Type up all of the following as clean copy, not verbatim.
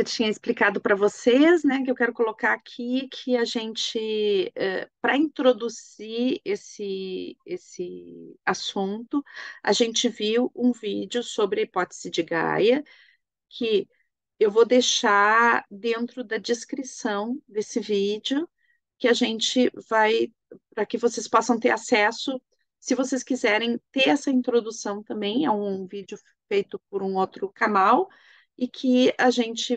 tinha explicado para vocês, né, que eu quero colocar aqui que a gente, para introduzir esse assunto, a gente viu um vídeo sobre a hipótese de Gaia, que eu vou deixar dentro da descrição desse vídeo, que a gente vai, para que vocês possam ter acesso, se vocês quiserem ter essa introdução também, é um vídeo feito por um outro canal, e que a gente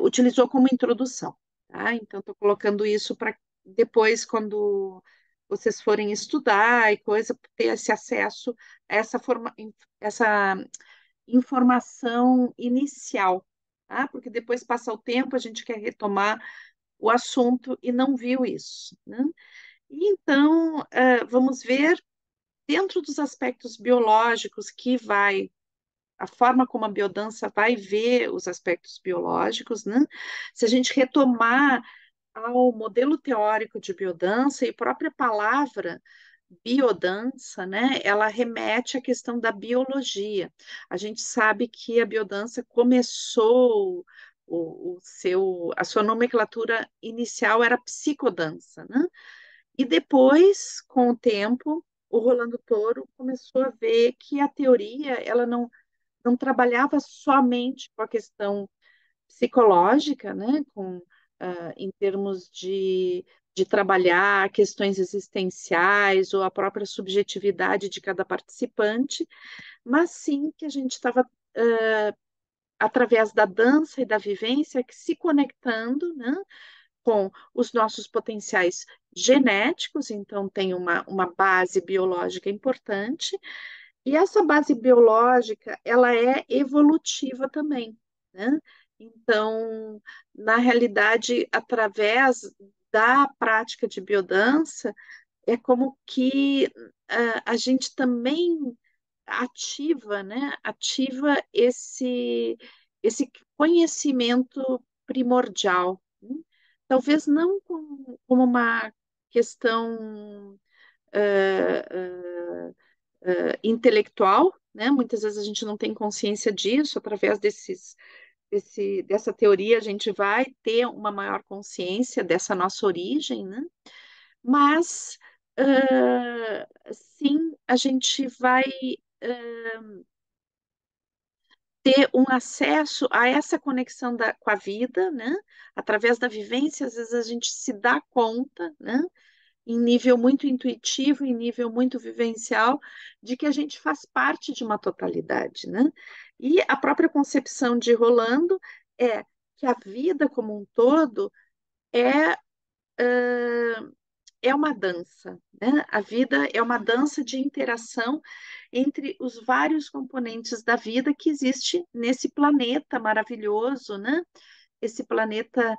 utilizou como introdução, tá? Então, estou colocando isso para depois, quando vocês forem estudar e coisa, ter esse acesso a essa informação inicial, tá? Porque depois passa o tempo, a gente quer retomar o assunto e não viu isso, né? E então, vamos ver dentro dos aspectos biológicos a forma como a biodança vai ver os aspectos biológicos, né? Se a gente retomar ao modelo teórico de biodança e própria palavra biodança, né, ela remete à questão da biologia. A gente sabe que a biodança começou a sua nomenclatura inicial era psicodança, né? E depois, com o tempo, o Rolando Toro começou a ver que a teoria ela não trabalhava somente com a questão psicológica, né, em termos de trabalhar questões existenciais ou a própria subjetividade de cada participante, mas sim que a gente estava, através da dança e da vivência, se conectando, né, com os nossos potenciais genéticos, então tem uma base biológica importante, e essa base biológica, ela é evolutiva também, né? Então, na realidade, através da prática de biodança, é como que a gente também ativa, né? Ativa esse conhecimento primordial, né? Talvez não como uma questão uh, intelectual, né? Muitas vezes a gente não tem consciência disso, através dessa teoria a gente vai ter uma maior consciência dessa nossa origem, né? Mas sim, a gente vai ter um acesso a essa conexão com a vida, né? Através da vivência, às vezes a gente se dá conta, né? Em nível muito intuitivo, em nível muito vivencial, de que a gente faz parte de uma totalidade, né? E a própria concepção de Rolando é que a vida como um todo é, é uma dança, né? A vida é uma dança de interação entre os vários componentes da vida que existe nesse planeta maravilhoso, né? Esse planeta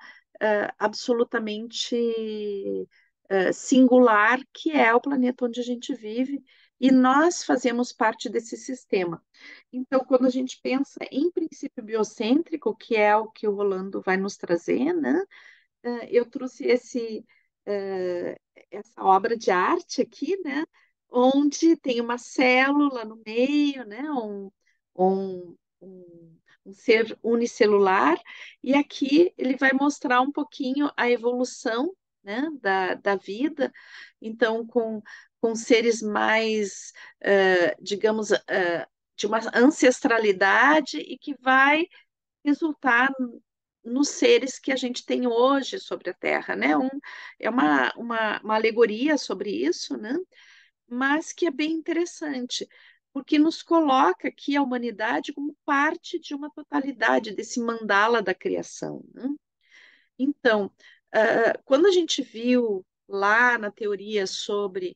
absolutamente singular, que é o planeta onde a gente vive, e nós fazemos parte desse sistema. Então, quando a gente pensa em princípio biocêntrico, que é o que o Rolando vai nos trazer, né? Eu trouxe essa obra de arte aqui, né? Onde tem uma célula no meio, né? Um, um ser unicelular, e aqui ele vai mostrar um pouquinho a evolução, né? Da vida, então com seres mais, digamos, de uma ancestralidade e que vai resultar nos seres que a gente tem hoje sobre a Terra, né? É uma alegoria sobre isso, né? Mas que é bem interessante, porque nos coloca aqui a humanidade como parte de uma totalidade desse mandala da criação, né? Então, quando a gente viu lá na teoria sobre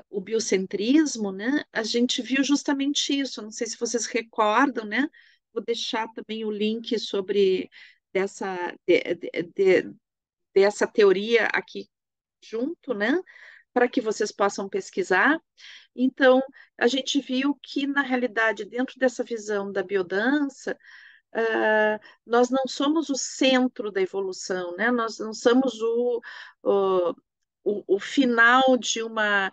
o biocentrismo, né, a gente viu justamente isso. Não sei se vocês recordam, né? Vou deixar também o link sobre dessa, dessa teoria aqui junto, né? Para que vocês possam pesquisar. Então, a gente viu que, na realidade, dentro dessa visão da biodança, nós não somos o centro da evolução, né? Nós não somos o, o final de uma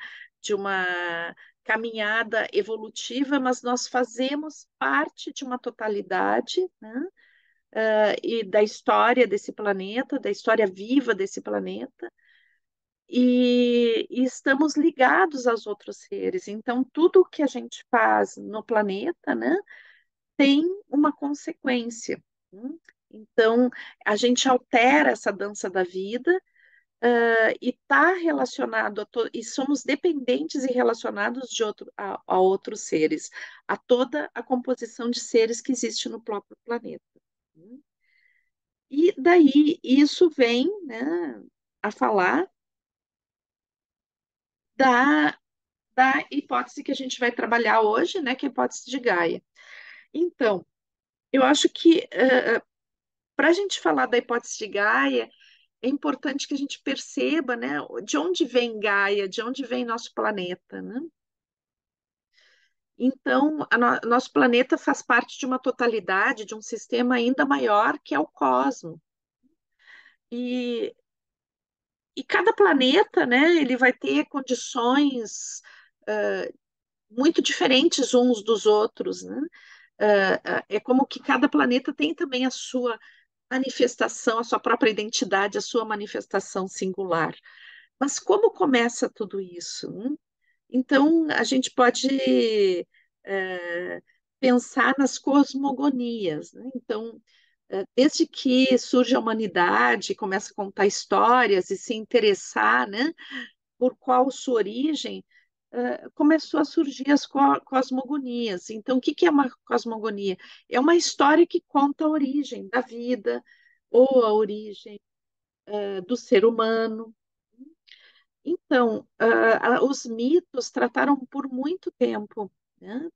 caminhada evolutiva, mas nós fazemos parte de uma totalidade, né? e da história desse planeta, da história viva desse planeta, e estamos ligados aos outros seres. Então, tudo que a gente faz no planeta, né, tem uma consequência. Né? Então, a gente altera essa dança da vida, e está relacionado e somos dependentes e relacionados a outros seres, a toda a composição de seres que existe no próprio planeta. Né? E daí isso vem, né, a falar da, da hipótese que a gente vai trabalhar hoje, né, que é a hipótese de Gaia. Então, eu acho que para a gente falar da hipótese de Gaia, é importante que a gente perceba, né, de onde vem Gaia, de onde vem nosso planeta, né? Então, nosso planeta faz parte de uma totalidade, de um sistema ainda maior, que é o cosmos. E, e cada planeta, né, ele vai ter condições muito diferentes uns dos outros, né? É como que cada planeta tem também a sua manifestação, a sua própria identidade, a sua manifestação singular. Mas como começa tudo isso? Né? Então, a gente pode é, pensar nas cosmogonias. Né? Então, desde que surge a humanidade, começa a contar histórias e se interessar, né, por qual sua origem, começou a surgir as cosmogonias. Então, o que que é uma cosmogonia? É uma história que conta a origem da vida ou a origem do ser humano. Então, os mitos trataram por muito tempo, né,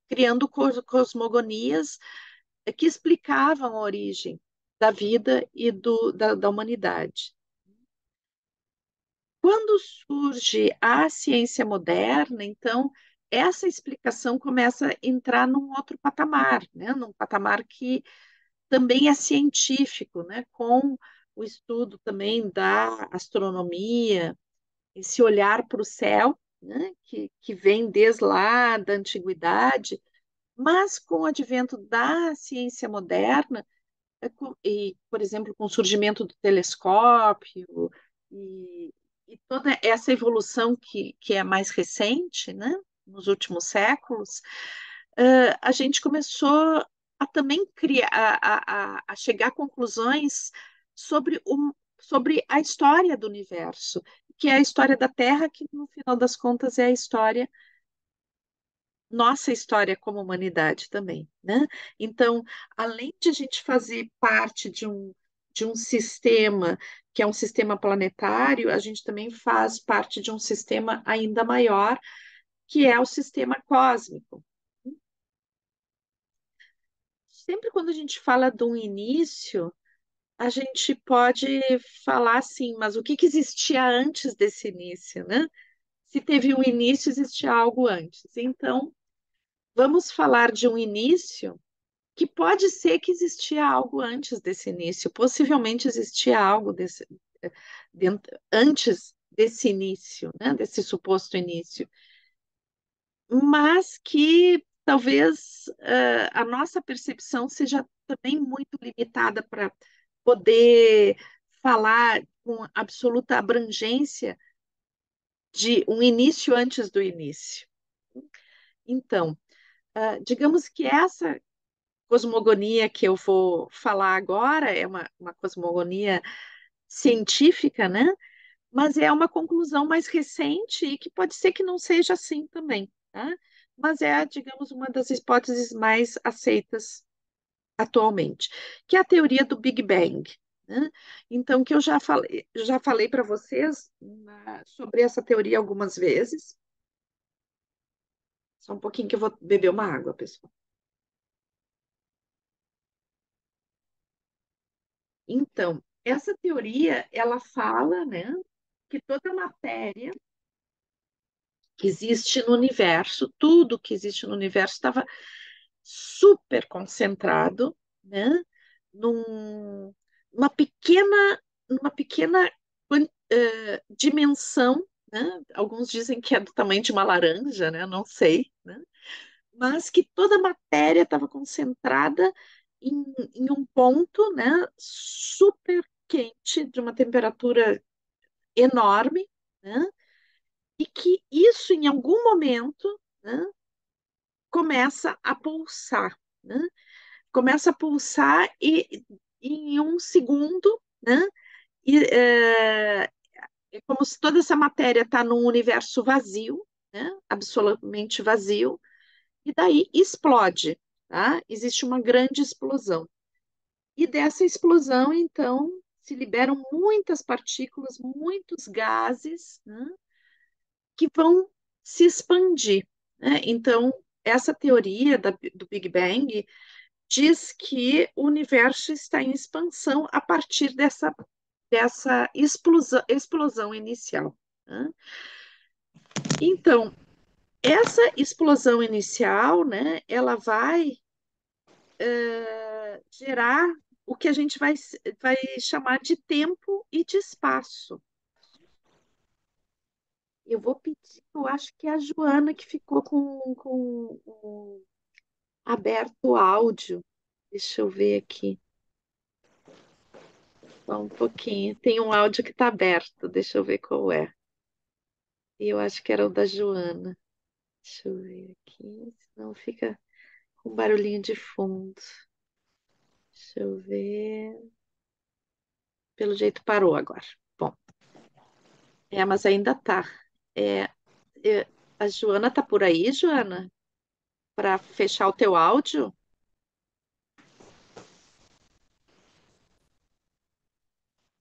criando cosmogonias que explicavam a origem da vida e da humanidade. Quando surge a ciência moderna, então, essa explicação começa a entrar num outro patamar, né, num patamar que também é científico, né, com o estudo também da astronomia, esse olhar para o céu, né, que vem desde lá da antiguidade, mas com o advento da ciência moderna, e, por exemplo, com o surgimento do telescópio e, e toda essa evolução que é mais recente, né, nos últimos séculos, a gente começou a também criar, a chegar a conclusões sobre, sobre a história do universo, que é a história da Terra, que no final das contas é a história, nossa história como humanidade também, né? Então, além de a gente fazer parte de um sistema que é um sistema planetário, a gente também faz parte de um sistema ainda maior, que é o sistema cósmico. Sempre quando a gente fala de um início, a gente pode falar assim, mas o que que existia antes desse início, né? Se teve um início, existia algo antes. Então, vamos falar de um início que pode ser que existia algo antes desse início, possivelmente existia algo antes desse início, né? Desse suposto início, mas que talvez a nossa percepção seja também muito limitada para poder falar com absoluta abrangência de um início antes do início. Então, digamos que essa cosmogonia que eu vou falar agora é uma cosmogonia científica, né? Mas é uma conclusão mais recente e que pode ser que não seja assim também, tá? Mas é, digamos, uma das hipóteses mais aceitas atualmente, que é a teoria do Big Bang, né? Então, que eu já falei para vocês sobre essa teoria algumas vezes. Só um pouquinho que eu vou beber uma água, pessoal. Então, essa teoria, ela fala, né, que toda matéria que existe no universo, tudo que existe no universo estava super concentrado, né, num, numa pequena, numa pequena dimensão, né? Alguns dizem que é do tamanho de uma laranja, né? Não sei, né? Mas que toda a matéria estava concentrada em um ponto, né, super quente, de uma temperatura enorme, né, e que isso, em algum momento, né, começa a pulsar, né, começa a pulsar e em um segundo, né, e, é como se toda essa matéria está num universo vazio, né, absolutamente vazio, e daí explode, tá? Existe uma grande explosão. E dessa explosão, então, se liberam muitas partículas, muitos gases, né, que vão se expandir, né? Então, essa teoria do Big Bang diz que o universo está em expansão a partir dessa explosão inicial, né? Então, essa explosão inicial, né, ela vai gerar o que a gente vai chamar de tempo e de espaço. Eu vou pedir, eu acho que é a Joana que ficou com aberto o áudio. Deixa eu ver aqui. Só um pouquinho. Tem um áudio que está aberto. Deixa eu ver qual é. E eu acho que era o da Joana. Deixa eu ver aqui. Senão fica com barulhinho de fundo. Deixa eu ver. Pelo jeito parou agora. Bom, mas ainda tá. É, é, a Joana tá por aí, Joana? Para fechar o teu áudio?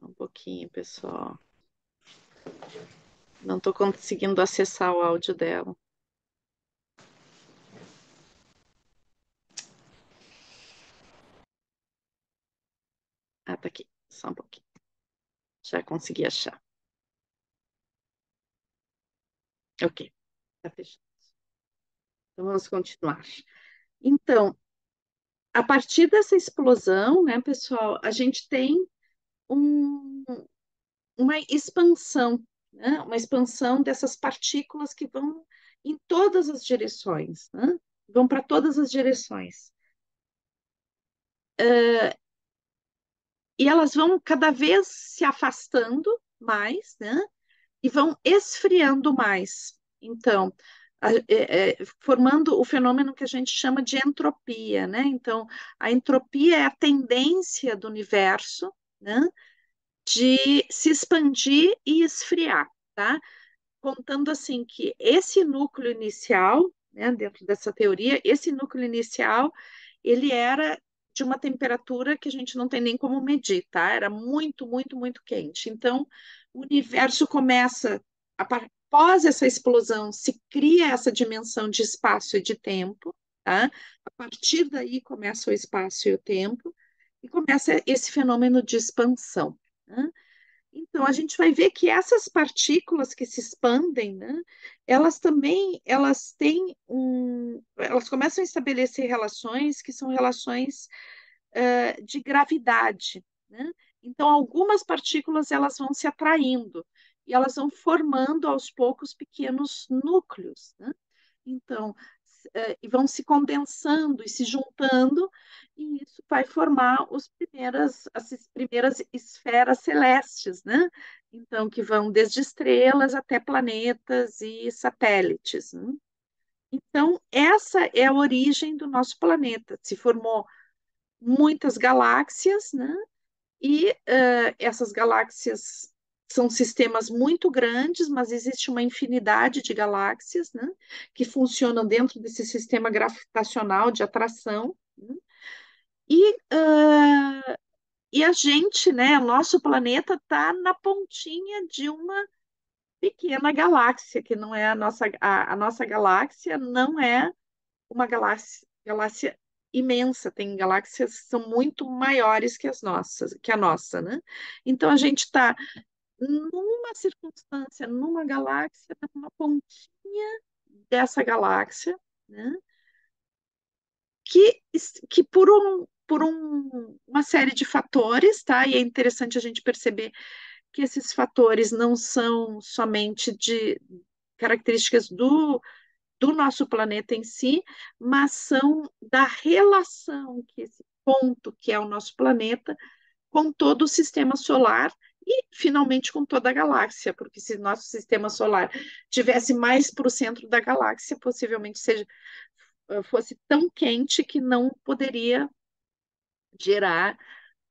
Um pouquinho, pessoal. Não estou conseguindo acessar o áudio dela. Ah, tá aqui. Só um pouquinho. Já consegui achar. Ok, tá fechado. Então vamos continuar. Então, a partir dessa explosão, né, pessoal, a gente tem um- uma expansão, né, uma expansão dessas partículas que vão em todas as direções, né, vão para todas as direções. E elas vão cada vez se afastando mais, né? E vão esfriando mais. Então, formando o fenômeno que a gente chama de entropia, né? Então, a entropia é a tendência do universo, né, de se expandir e esfriar, tá? Contando assim que esse núcleo inicial, né, dentro dessa teoria, esse núcleo inicial, ele era de uma temperatura que a gente não tem nem como medir, tá? Era muito, muito, muito quente. Então, o universo começa, após essa explosão, se cria essa dimensão de espaço e de tempo, tá? A partir daí começa o espaço e o tempo, e começa esse fenômeno de expansão, né? Então, a gente vai ver que essas partículas que se expandem, né, elas também, elas começam a estabelecer relações que são relações de gravidade, né? Então, algumas partículas elas vão se atraindo e elas vão formando aos poucos pequenos núcleos, né? Então, e vão se condensando e se juntando, e isso vai formar as primeiras esferas celestes, né? Então, que vão desde estrelas até planetas e satélites, né? Então, essa é a origem do nosso planeta. Se formou muitas galáxias, né? E essas galáxias são sistemas muito grandes, mas existe uma infinidade de galáxias, né, que funcionam dentro desse sistema gravitacional de atração. Né, e, e a gente, né, o nosso planeta está na pontinha de uma pequena galáxia, que não é a nossa galáxia não é uma galáxia imensa, tem galáxias que são muito maiores que as nossas, que a nossa, né? Então a gente está numa circunstância, numa galáxia, numa pontinha dessa galáxia, né? Que, que uma série de fatores, tá? E é interessante a gente perceber que esses fatores não são somente de características do nosso planeta em si, mas são da relação que esse ponto que é o nosso planeta com todo o sistema solar e, finalmente, com toda a galáxia, porque se nosso sistema solar tivesse mais para o centro da galáxia, possivelmente fosse tão quente que não poderia gerar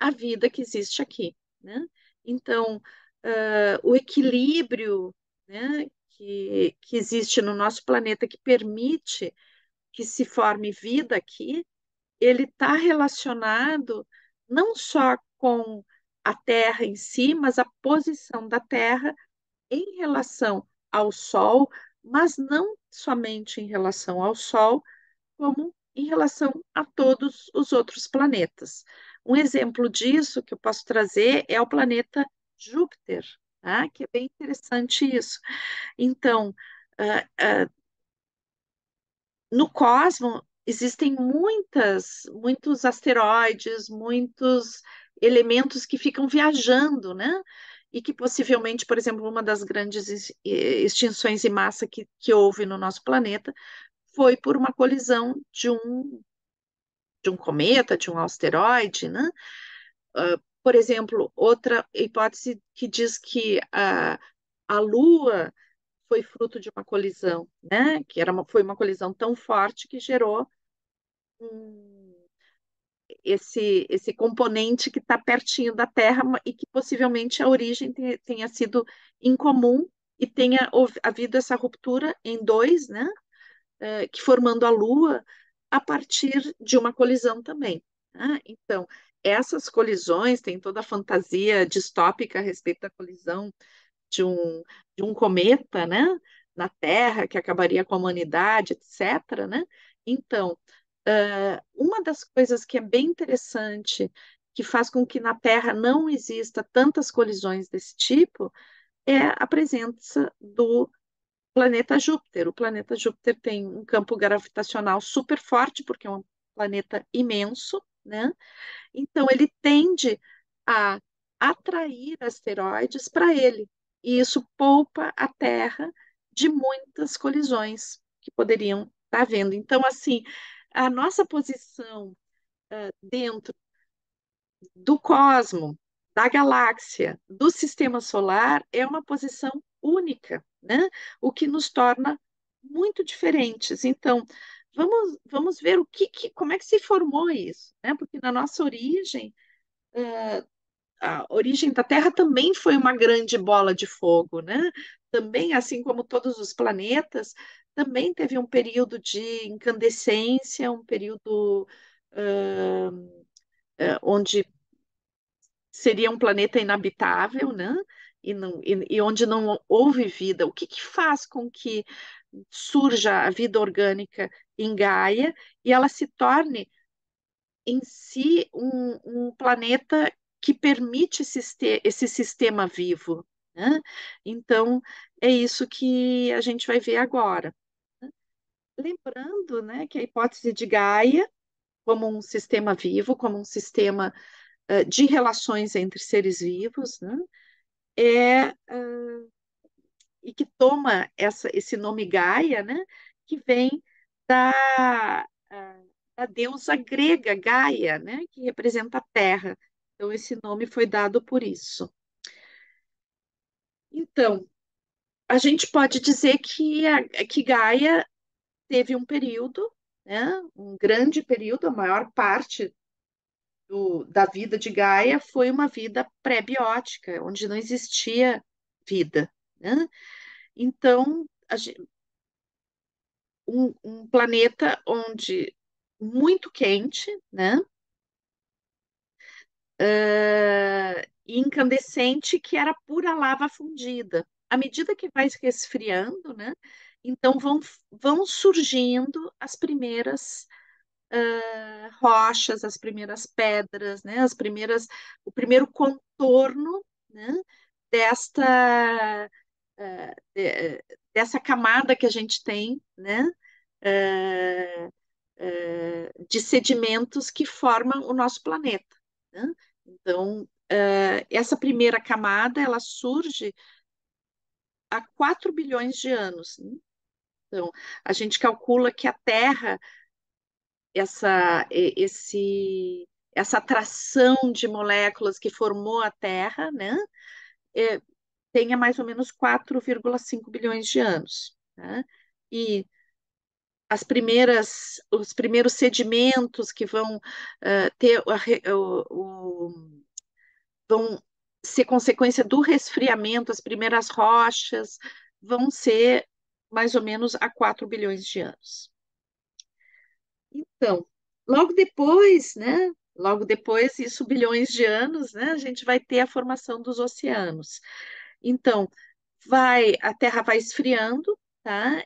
a vida que existe aqui, né? Então, o equilíbrio, né, que existe no nosso planeta, que permite que se forme vida aqui, ele está relacionado não só com a Terra em si, mas a posição da Terra em relação ao Sol, mas não somente em relação ao Sol, como em relação a todos os outros planetas. Um exemplo disso que eu posso trazer é o planeta Júpiter, tá? Que é bem interessante isso. Então, ah, ah, no cosmos existem muitos asteroides, muitos elementos que ficam viajando, né? E que possivelmente, por exemplo, uma das grandes extinções em massa que houve no nosso planeta foi por uma colisão de um cometa, de um asteroide, né? Por exemplo, outra hipótese que diz que a Lua foi fruto de uma colisão, né? Que foi uma colisão tão forte que gerou um- esse componente que está pertinho da Terra e que possivelmente a origem tenha sido incomum e tenha havido essa ruptura em dois, né? Que formando a Lua a partir de uma colisão também, né? Então, essas colisões, tem toda a fantasia distópica a respeito da colisão de um, de um cometa, né, na Terra, que acabaria com a humanidade, etc., né? Então, uma das coisas que é bem interessante, que faz com que na Terra não exista tantas colisões desse tipo, é a presença do planeta Júpiter. O planeta Júpiter tem um campo gravitacional super forte, porque é um planeta imenso, né? Então, ele tende a atrair asteroides para ele. E isso poupa a Terra de muitas colisões que poderiam estar havendo. Então, assim, a nossa posição dentro do cosmo, da galáxia, do sistema solar, é uma posição única, né? O que nos torna muito diferentes. Então, vamos ver como é que se formou isso, né? Porque na nossa origem, a origem da Terra também foi uma grande bola de fogo, né? Também, assim como todos os planetas, também teve um período de incandescência, um período onde seria um planeta inabitável, né? E onde não houve vida. O que faz com que surja a vida orgânica em Gaia e ela se torne em si um planeta que permite esse sistema vivo, né? Então, é isso que a gente vai ver agora. Lembrando, né, que a hipótese de Gaia, como um sistema vivo, como um sistema de relações entre seres vivos, né, é, e que toma esse nome Gaia, né, que vem da, da deusa grega Gaia, né, que representa a Terra. Então, esse nome foi dado por isso. Então, a gente pode dizer que Gaia teve um período, né, um grande período, a maior parte da vida de Gaia foi uma vida pré-biótica, onde não existia vida, né? Então, um planeta onde muito quente, né? E incandescente, que era pura lava fundida. À medida que vai se resfriando, né? Então vão surgindo as primeiras rochas, as primeiras pedras, né? O primeiro contorno, né? Desta dessa camada que a gente tem, né? eh, de sedimentos que formam o nosso planeta, né? Então, essa primeira camada, ela surge há 4 bilhões de anos, né? Então, a gente calcula que a Terra, esse essa atração de moléculas que formou a Terra, né, é, tenha mais ou menos 4,5 bilhões de anos. Né? E os primeiros sedimentos que vão ter vão ser consequência do resfriamento, as primeiras rochas vão ser mais ou menos há 4 bilhões de anos. Então, logo depois, né? Logo depois, isso bilhões de anos, né? A gente vai ter a formação dos oceanos. Então, a Terra vai esfriando, tá?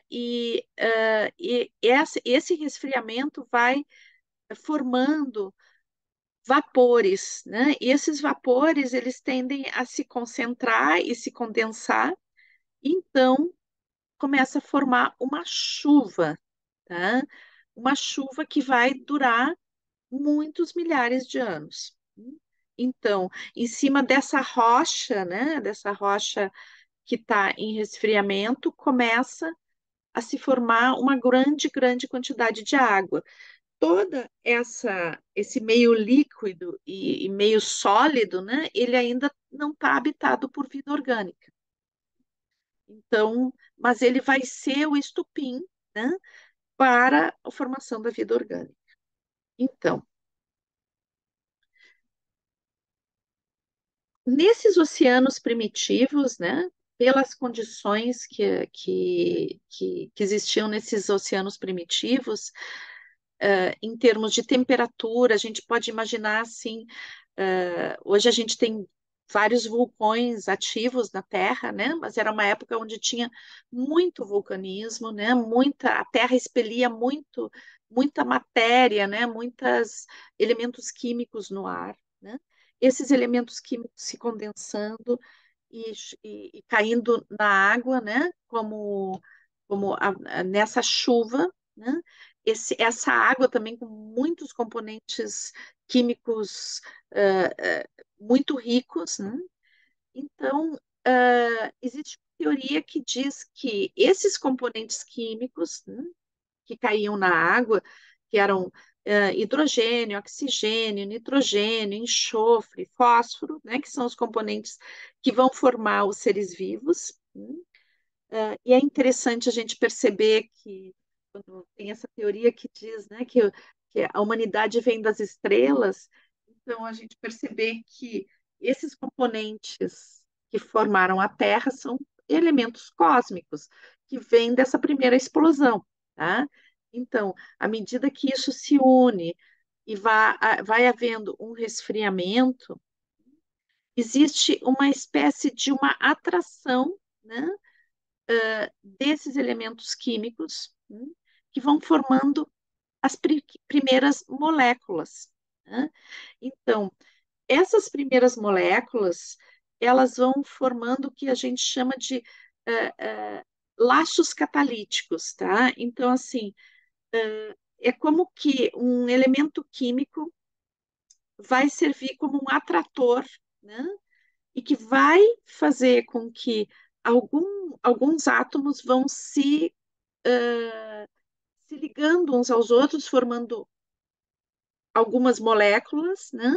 Esse resfriamento vai formando vapores, né? E esses vapores, eles tendem a se concentrar e se condensar, então começa a formar uma chuva, tá? Uma chuva que vai durar muitos milhares de anos. Então, em cima dessa rocha, né, dessa rocha que está em resfriamento, começa a se formar uma grande, grande quantidade de água. Toda esse meio líquido e meio sólido, né, ele ainda não está habitado por vida orgânica. Então, mas ele vai ser o estupim, né, para a formação da vida orgânica. Então, nesses oceanos primitivos, né, pelas condições que existiam nesses oceanos primitivos, em termos de temperatura, a gente pode imaginar assim, hoje a gente tem vários vulcões ativos na Terra, né? Mas era uma época onde tinha muito vulcanismo, né? A Terra expelia muita matéria, né? Muitos elementos químicos no ar, né? Esses elementos químicos se condensando e, e caindo na água, né? Nessa chuva, né? Essa água também com muitos componentes químicos muito ricos, né? Então, existe uma teoria que diz que esses componentes químicos, né, que caíam na água, que eram hidrogênio, oxigênio, nitrogênio, enxofre, fósforo, né, que são os componentes que vão formar os seres vivos, né? E é interessante a gente perceber que, quando tem essa teoria que diz, né, que a humanidade vem das estrelas, então a gente perceber que esses componentes que formaram a Terra são elementos cósmicos que vêm dessa primeira explosão, tá? Então, à medida que isso se une e vai havendo um resfriamento, existe uma espécie de uma atração, né, desses elementos químicos, né, que vão formando as primeiras moléculas, né? Então, essas primeiras moléculas, elas vão formando o que a gente chama de uh, uh, laços catalíticos, tá? Então, assim, é como que um elemento químico vai servir como um atrator, né? E que vai fazer com que alguns átomos vão se ligando uns aos outros, formando algumas moléculas, né?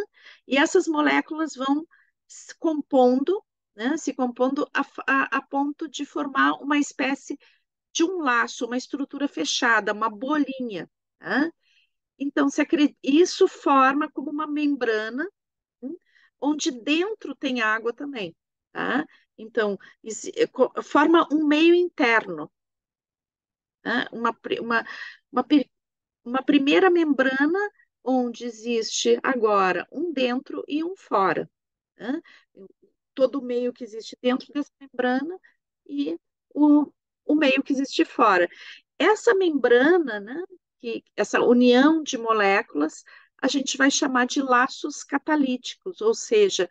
E essas moléculas vão se compondo, né? Se compondo a ponto de formar uma espécie de um laço, uma estrutura fechada, uma bolinha, né? Então, isso forma como uma membrana, né, onde dentro tem água também, tá? Então, forma um meio interno, né? Uma, uma primeira membrana onde existe agora um dentro e um fora, né? Todo o meio que existe dentro dessa membrana e o, o meio que existe fora. Essa membrana, né, essa união de moléculas, a gente vai chamar de laços catalíticos, ou seja,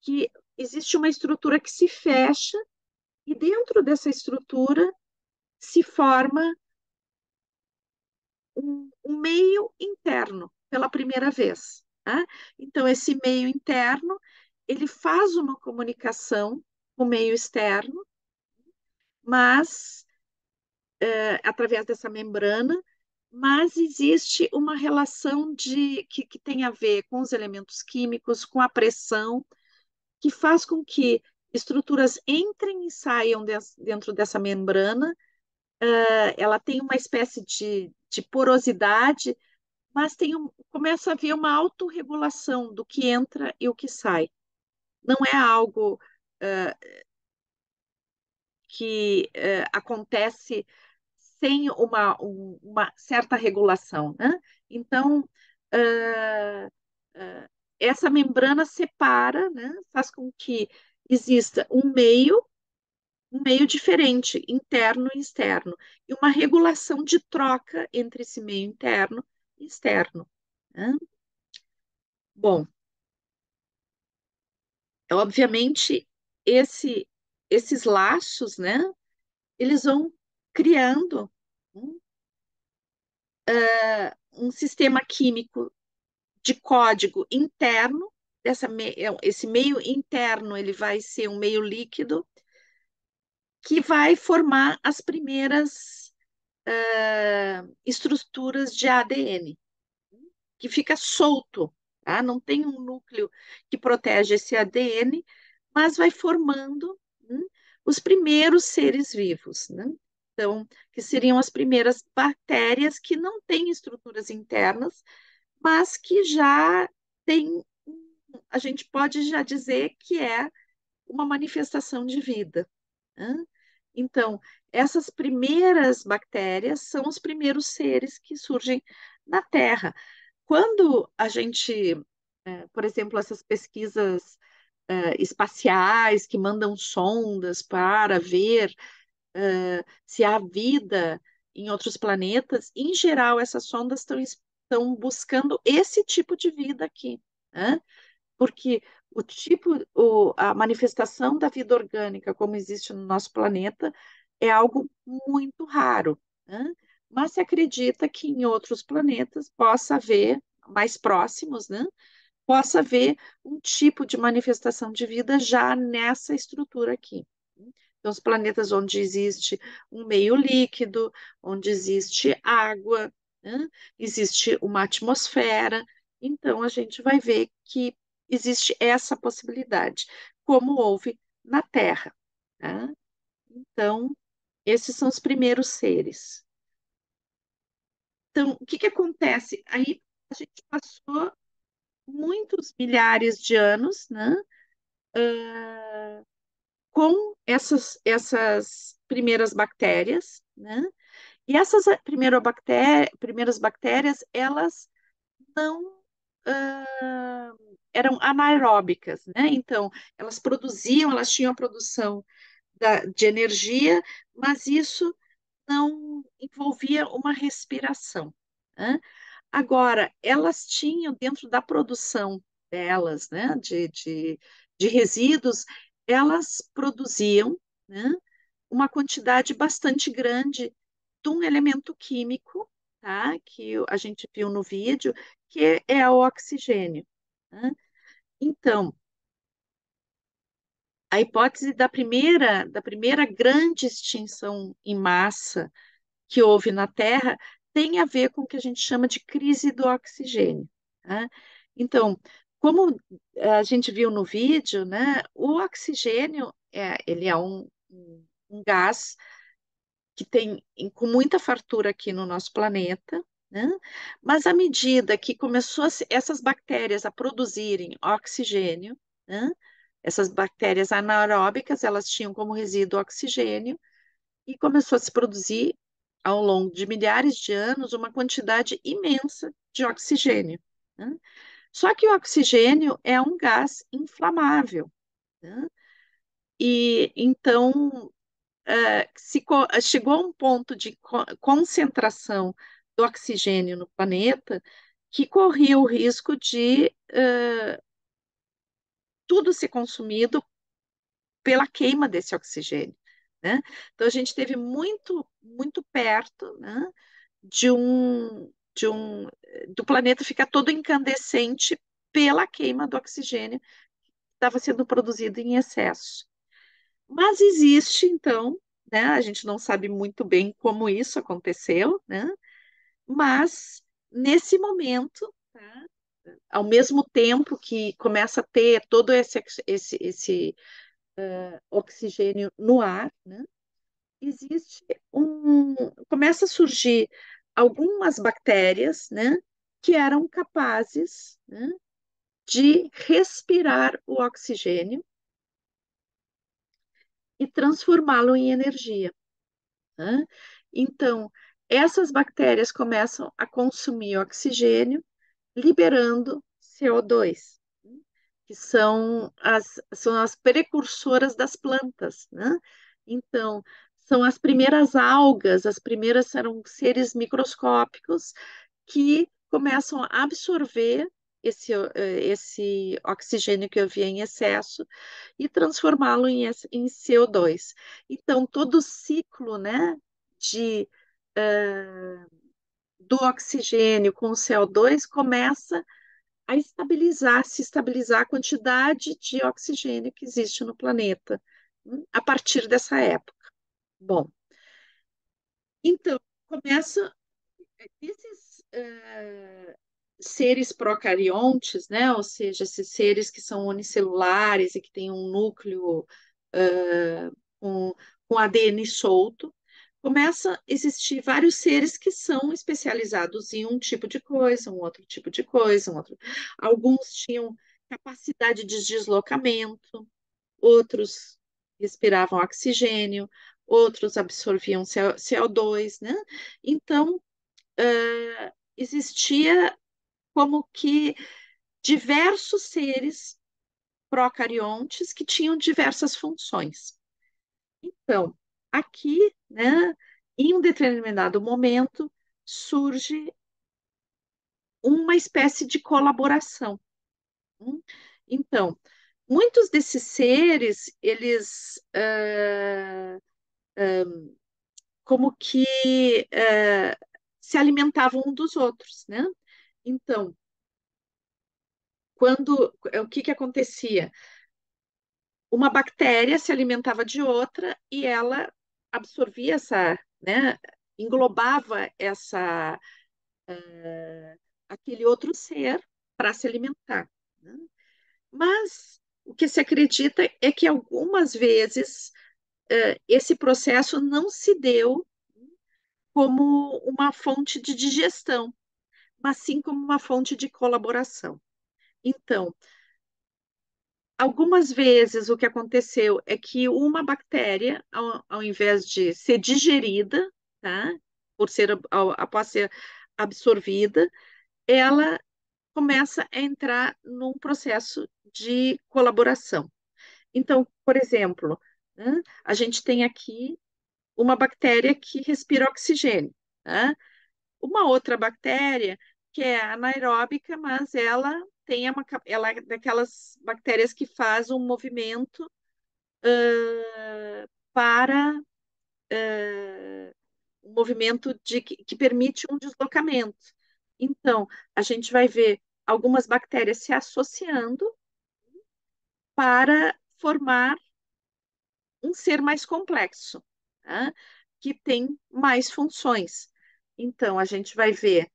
que existe uma estrutura que se fecha e dentro dessa estrutura se forma um meio interno pela primeira vez, né? Então, esse meio interno, ele faz uma comunicação com o meio externo, mas através dessa membrana, mas existe uma relação que tem a ver com os elementos químicos, com a pressão, que faz com que estruturas entrem e saiam dentro dessa membrana. Ela tem uma espécie de porosidade, mas começa a haver uma autorregulação do que entra e o que sai. Não é algo que acontece sem uma certa regulação, né? Então, uh, uh, essa membrana separa, né? Faz com que exista um meio diferente, interno e externo, e uma regulação de troca entre esse meio interno e externo, né? Bom, obviamente, esse, esses laços, né? Eles vão criando um um sistema químico de código interno. Esse meio interno ele vai ser um meio líquido que vai formar as primeiras estruturas de ADN, que fica solto, tá? Não tem um núcleo que protege esse ADN, mas vai formando, os primeiros seres vivos, né? Então, que seriam as primeiras bactérias que não têm estruturas internas, mas que já tem, a gente pode já dizer que é uma manifestação de vida, né? Então, essas primeiras bactérias são os primeiros seres que surgem na Terra. Quando a gente, por exemplo, essas pesquisas espaciais que mandam sondas para ver se há vida em outros planetas, em geral, essas sondas estão buscando esse tipo de vida aqui, né? Porque a manifestação da vida orgânica, como existe no nosso planeta, é algo muito raro, né? Mas se acredita que em outros planetas possa haver, mais próximos, né? Possa haver um tipo de manifestação de vida já nessa estrutura aqui. Então, os planetas onde existe um meio líquido, onde existe água, né? Existe uma atmosfera, então a gente vai ver que existe essa possibilidade, como houve na Terra, tá? Então, esses são os primeiros seres. Então, o que que acontece? Aí a gente passou muitos milhares de anos, né? Com essas primeiras bactérias, né? E essas primeiras bactérias, elas não eram anaeróbicas, né? Então, elas tinham a produção de energia, mas isso não envolvia uma respiração, né? Agora, elas tinham dentro da produção delas, né, de resíduos, elas produziam, né, uma quantidade bastante grande de um elemento químico, tá, que a gente viu no vídeo, que é o oxigênio, né? Então, a hipótese da primeira grande extinção em massa que houve na Terra tem a ver com o que a gente chama de crise do oxigênio, né? Então, como a gente viu no vídeo, né, o oxigênio ele é um gás que tem com muita fartura aqui no nosso planeta, né? Mas à medida que começou essas bactérias a produzirem oxigênio, né? Essas bactérias anaeróbicas, elas tinham como resíduo oxigênio, e começou a se produzir, ao longo de milhares de anos, uma quantidade imensa de oxigênio, né? Só que o oxigênio é um gás inflamável, né? E então chegou a um ponto de concentração do oxigênio no planeta que corria o risco de tudo ser consumido pela queima desse oxigênio, né? Então a gente esteve muito, muito perto, né, do planeta ficar todo incandescente pela queima do oxigênio que estava sendo produzido em excesso. Mas existe, então, né, a gente não sabe muito bem como isso aconteceu, né? Mas, nesse momento, tá, ao mesmo tempo que começa a ter todo esse oxigênio no ar, né, existe começa a surgir algumas bactérias, né, que eram capazes, né, de respirar o oxigênio e transformá-lo em energia, né? Então, essas bactérias começam a consumir oxigênio, liberando CO2, que são as precursoras das plantas, né? Então, são as primeiras algas, as primeiras eram seres microscópicos que começam a absorver esse oxigênio que havia em excesso e transformá-lo em CO2. Então, todo o ciclo, né, de, uh, do oxigênio com o CO2 começa a se estabilizar a quantidade de oxigênio que existe no planeta, a partir dessa época. Bom, então, começa esses seres procariontes, né? Ou seja, esses seres que são unicelulares e que têm um núcleo com, com ADN solto, começa a existir vários seres que são especializados em um tipo de coisa, um outro tipo de coisa, um outro. Alguns tinham capacidade de deslocamento, outros respiravam oxigênio, outros absorviam CO2, né? Então, existia como que diversos seres procariontes que tinham diversas funções. Então, aqui, né, em um determinado momento, surge uma espécie de colaboração. Hum? Então, muitos desses seres, eles como que se alimentavam um dos outros, né? Então, o que que acontecia? Uma bactéria se alimentava de outra e ela absorvia né, englobava aquele outro ser para se alimentar, né? Mas o que se acredita é que algumas vezes esse processo não se deu como uma fonte de digestão, mas sim como uma fonte de colaboração. Então, algumas vezes o que aconteceu é que uma bactéria, ao invés de ser digerida, tá? Após ser absorvida, ela começa a entrar num processo de colaboração. Então, por exemplo, né, a gente tem aqui uma bactéria que respira oxigênio, né? Uma outra bactéria que é anaeróbica, mas ela é daquelas bactérias que faz um movimento para um movimento que permite um deslocamento. Então, a gente vai ver algumas bactérias se associando para formar um ser mais complexo, né, que tem mais funções. Então, a gente vai ver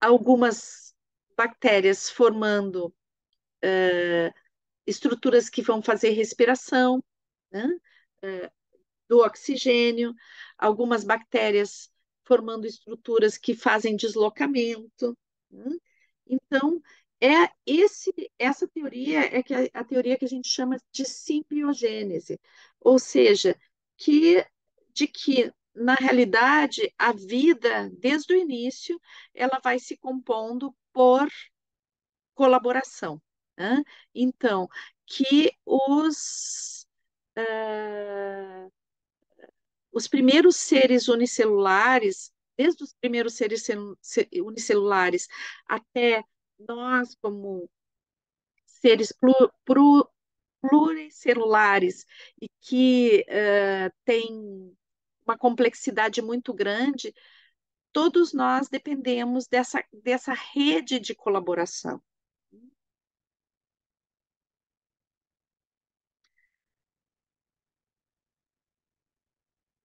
algumas bactérias formando estruturas que vão fazer respiração, né, do oxigênio, algumas bactérias formando estruturas que fazem deslocamento, né? Então, essa teoria é que a teoria que a gente chama de simbiogênese, ou seja, de que na realidade a vida desde o início ela vai se compondo por colaboração, né? Então, que os primeiros seres unicelulares, desde os primeiros seres unicelulares até nós, como seres pluricelulares e que têm uma complexidade muito grande, todos nós dependemos dessa rede de colaboração.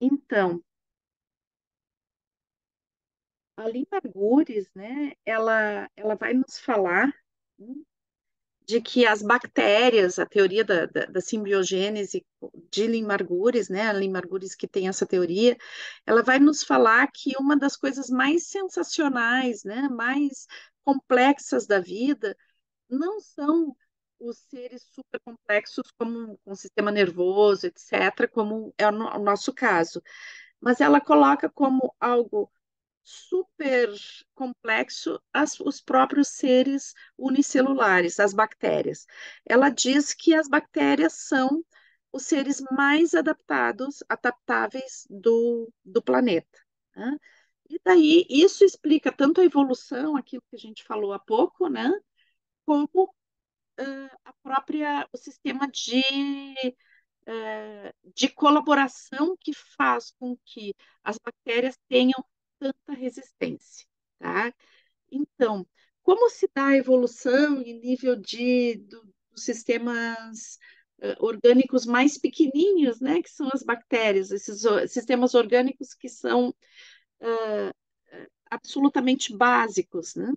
Então, a Lynn Margulis, né, ela vai nos falar, hum, de que as bactérias, a teoria da simbiogênese de Lynn Margulis, né, a Lynn Margulis que tem essa teoria, ela vai nos falar que uma das coisas mais sensacionais, né, mais complexas da vida não são os seres super complexos como o sistema nervoso, etc., como é o nosso caso, mas ela coloca como algo super complexo os próprios seres unicelulares, as bactérias. Ela diz que as bactérias são os seres mais adaptáveis do planeta, né? E daí isso explica tanto a evolução, aquilo que a gente falou há pouco, né? Como a própria, o sistema de colaboração que faz com que as bactérias tenham tanta resistência, tá? Então, como se dá a evolução em nível dos sistemas orgânicos mais pequenininhos, né, que são as bactérias, esses sistemas orgânicos que são absolutamente básicos, né?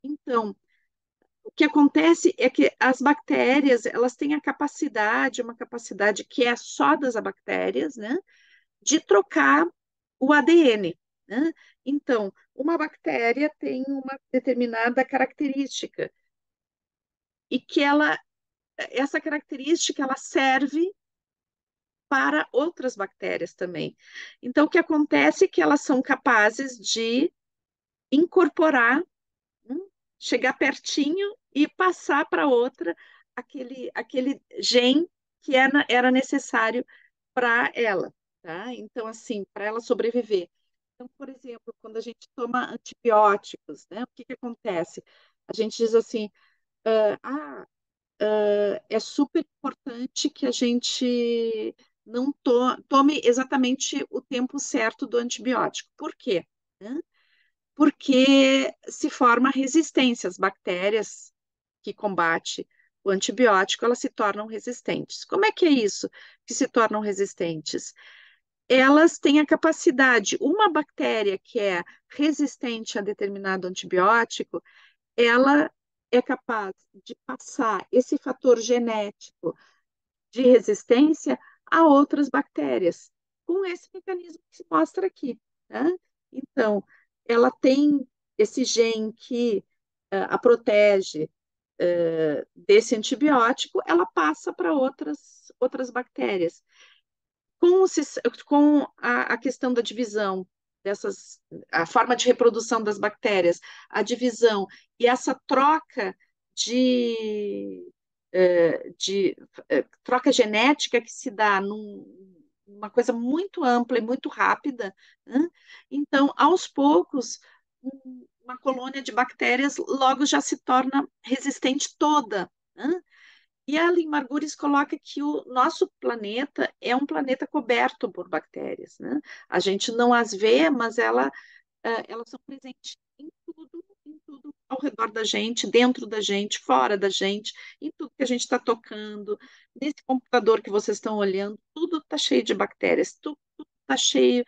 Então, o que acontece é que as bactérias, elas têm a capacidade, uma capacidade que é só das bactérias, né, de trocar o ADN, né? Então, uma bactéria tem uma determinada característica e que essa característica ela serve para outras bactérias também. Então, o que acontece é que elas são capazes de incorporar, chegar pertinho e passar para outra aquele gene que era necessário para ela, tá? Então, assim, para ela sobreviver. Então, por exemplo, quando a gente toma antibióticos, né, o que que acontece? A gente diz assim, é super importante que a gente não tome exatamente o tempo certo do antibiótico. Por quê? Né? Porque se forma resistência. As bactérias que combate o antibiótico, elas se tornam resistentes. Como é que é isso que se tornam resistentes? Elas têm a capacidade, uma bactéria que é resistente a determinado antibiótico, ela é capaz de passar esse fator genético de resistência a outras bactérias, com esse mecanismo que se mostra aqui, né? Então, ela tem esse gene que a protege desse antibiótico, ela passa para outras bactérias. Com a questão da divisão dessas, a forma de reprodução das bactérias, a divisão e essa troca de, troca genética que se dá numa coisa muito ampla e muito rápida, né? Então, aos poucos, uma colônia de bactérias logo já se torna resistente toda, né? E a Lynn Margulis coloca que o nosso planeta é um planeta coberto por bactérias, né? A gente não as vê, mas elas são presentes em tudo ao redor da gente, dentro da gente, fora da gente, em tudo que a gente está tocando, nesse computador que vocês estão olhando, tudo está cheio de bactérias, tudo está cheio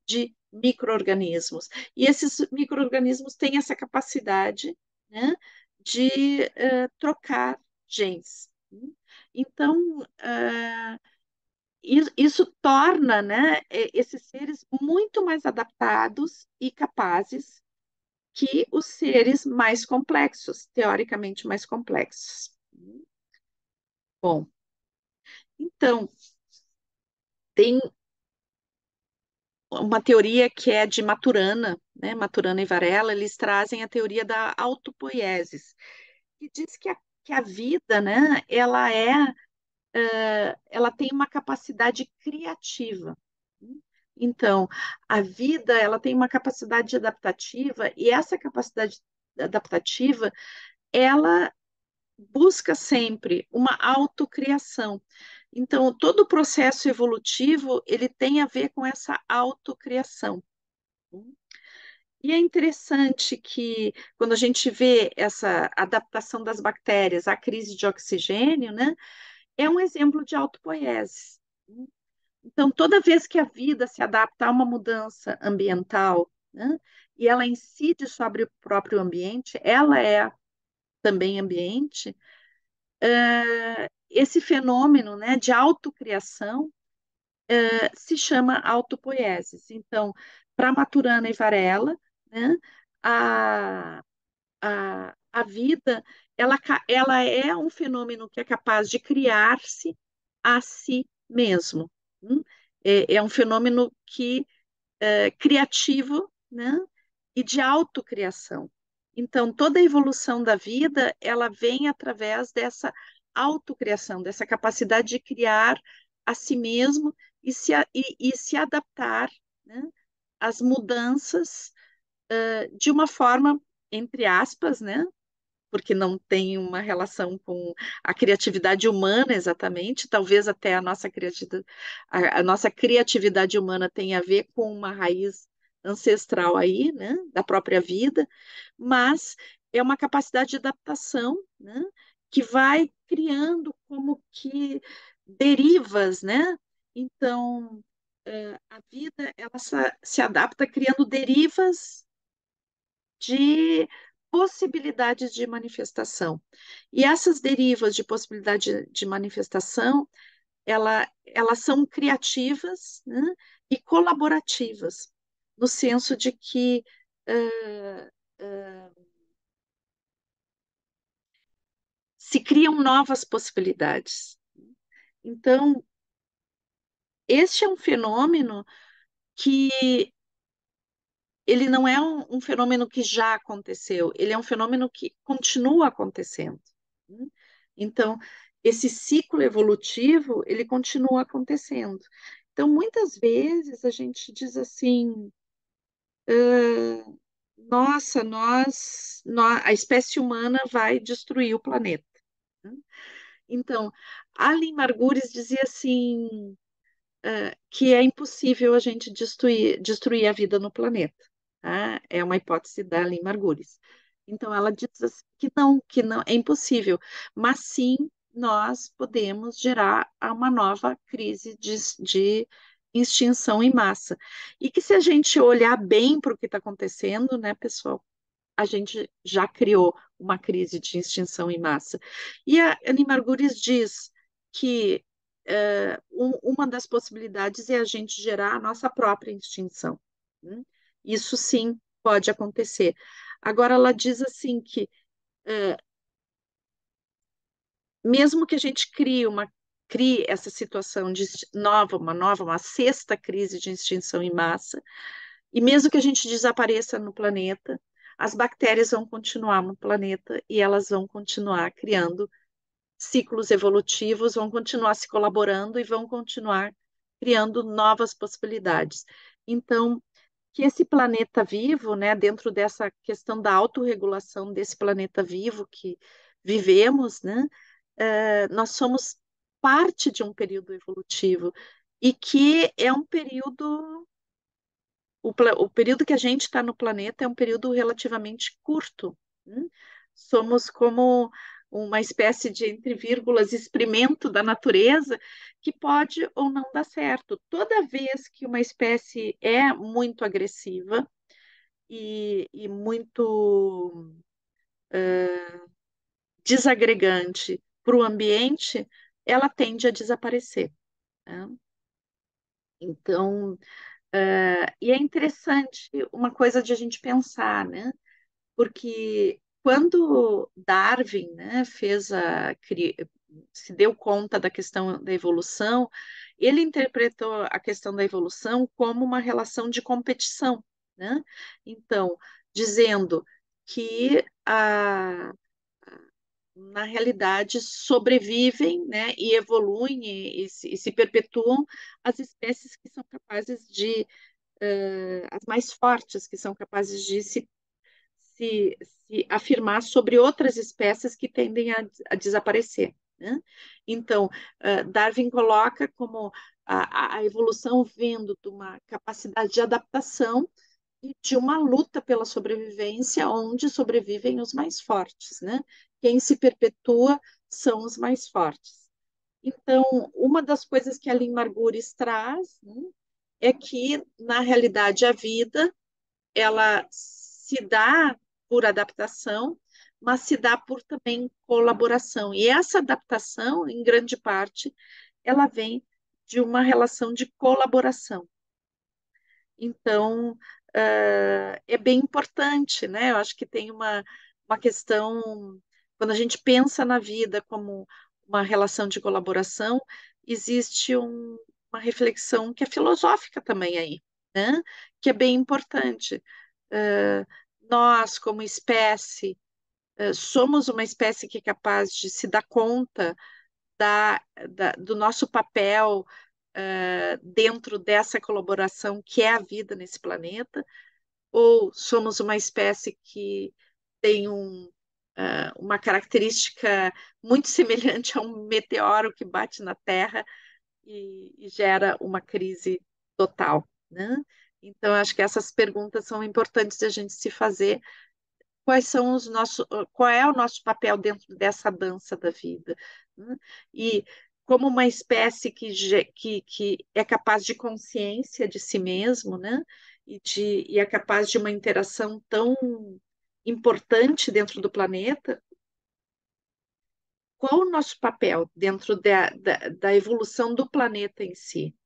de micro-organismos. E esses micro-organismos têm essa capacidade, né, de trocar genes. Então, isso torna, né, esses seres muito mais adaptados e capazes que os seres mais complexos, teoricamente mais complexos. Bom, então, tem uma teoria que é de Maturana, né? Maturana e Varela, eles trazem a teoria da autopoiesis, que diz que a vida, né, ela tem uma capacidade criativa. Então, a vida, ela tem uma capacidade adaptativa e essa capacidade adaptativa, ela busca sempre uma autocriação. Então, todo o processo evolutivo, ele tem a ver com essa autocriação. E é interessante que, quando a gente vê essa adaptação das bactérias à crise de oxigênio, né, é um exemplo de autopoiesis. Então, toda vez que a vida se adapta a uma mudança ambiental, né, e ela incide sobre o próprio ambiente, ela é também ambiente, esse fenômeno, né, de autocriação se chama autopoiesis. Então, para Maturana e Varela, né, a, a vida ela é um fenômeno que é capaz de criar-se a si mesmo. É um fenômeno que criativo, né? E de autocriação. Então, toda a evolução da vida, ela vem através dessa autocriação, dessa capacidade de criar a si mesmo e se adaptar, né, às mudanças de uma forma, entre aspas, né, porque não tem uma relação com a criatividade humana exatamente, talvez até a nossa criatividade humana tenha a ver com uma raiz ancestral aí, né, da própria vida, mas é uma capacidade de adaptação, né, que vai criando como que derivas, né? Então, a vida ela se adapta criando derivas de possibilidades de manifestação. E essas derivas de possibilidade de manifestação, elas são criativas, né, e colaborativas, no senso de que uh, uh, se criam novas possibilidades. Então, este é um fenômeno que ele não é um fenômeno que já aconteceu, ele é um fenômeno que continua acontecendo. Né? Então, esse ciclo evolutivo, ele continua acontecendo. Então, muitas vezes a gente diz assim, nossa, a espécie humana vai destruir o planeta. Né? Então, Alin Margulis dizia assim, que é impossível a gente destruir a vida no planeta. Tá? É uma hipótese da Lynn Margulis. Então, ela diz assim que não, é impossível, mas sim nós podemos gerar uma nova crise de extinção em massa. E que se a gente olhar bem para o que está acontecendo, né, pessoal, a gente já criou uma crise de extinção em massa. E a Annie Margulis diz que uma das possibilidades é a gente gerar a nossa própria extinção. Né? Isso sim pode acontecer. Agora, ela diz assim que mesmo que a gente crie essa situação de uma sexta crise de extinção em massa, e mesmo que a gente desapareça no planeta, as bactérias vão continuar no planeta e elas vão continuar criando ciclos evolutivos, vão continuar se colaborando e vão continuar criando novas possibilidades. Então, que esse planeta vivo, né, dentro dessa questão da autorregulação desse planeta vivo que vivemos, né, nós somos parte de um período evolutivo e que é um período o período que a gente está no planeta é um período relativamente curto. Né? Somos como uma espécie de, entre vírgulas, experimento da natureza que pode ou não dar certo. Toda vez que uma espécie é muito agressiva e muito desagregante para o ambiente, ela tende a desaparecer. Né? Então, e é interessante uma coisa de a gente pensar, né? Porque quando Darwin, né, se deu conta da questão da evolução, ele interpretou a questão da evolução como uma relação de competição, né? Então, dizendo que na realidade sobrevivem, né, e evoluem e se perpetuam as espécies que são capazes de as mais fortes, que são capazes de se afirmar sobre outras espécies que tendem a desaparecer. Né? Então, Darwin coloca como a evolução vindo de uma capacidade de adaptação e de uma luta pela sobrevivência, onde sobrevivem os mais fortes. Né? Quem se perpetua são os mais fortes. Então, uma das coisas que a Lynn Margulis traz, né, é que, na realidade, a vida ela se dá por adaptação, mas se dá por também colaboração. E essa adaptação, em grande parte, ela vem de uma relação de colaboração. Então, é bem importante, né? Eu acho que tem uma questão, quando a gente pensa na vida como uma relação de colaboração, existe uma reflexão que é filosófica também aí, né? Que é bem importante. Eh, Nós, como espécie, somos uma espécie que é capaz de se dar conta do nosso papel dentro dessa colaboração que é a vida nesse planeta, ou somos uma espécie que tem uma característica muito semelhante a um meteoro que bate na Terra e gera uma crise total, né? Então, acho que essas perguntas são importantes de a gente se fazer. Quais são os nossos, qual é o nosso papel dentro dessa dança da vida, né? E como uma espécie que é capaz de consciência de si mesmo, né? E é capaz de uma interação tão importante dentro do planeta, qual o nosso papel dentro da evolução do planeta em si?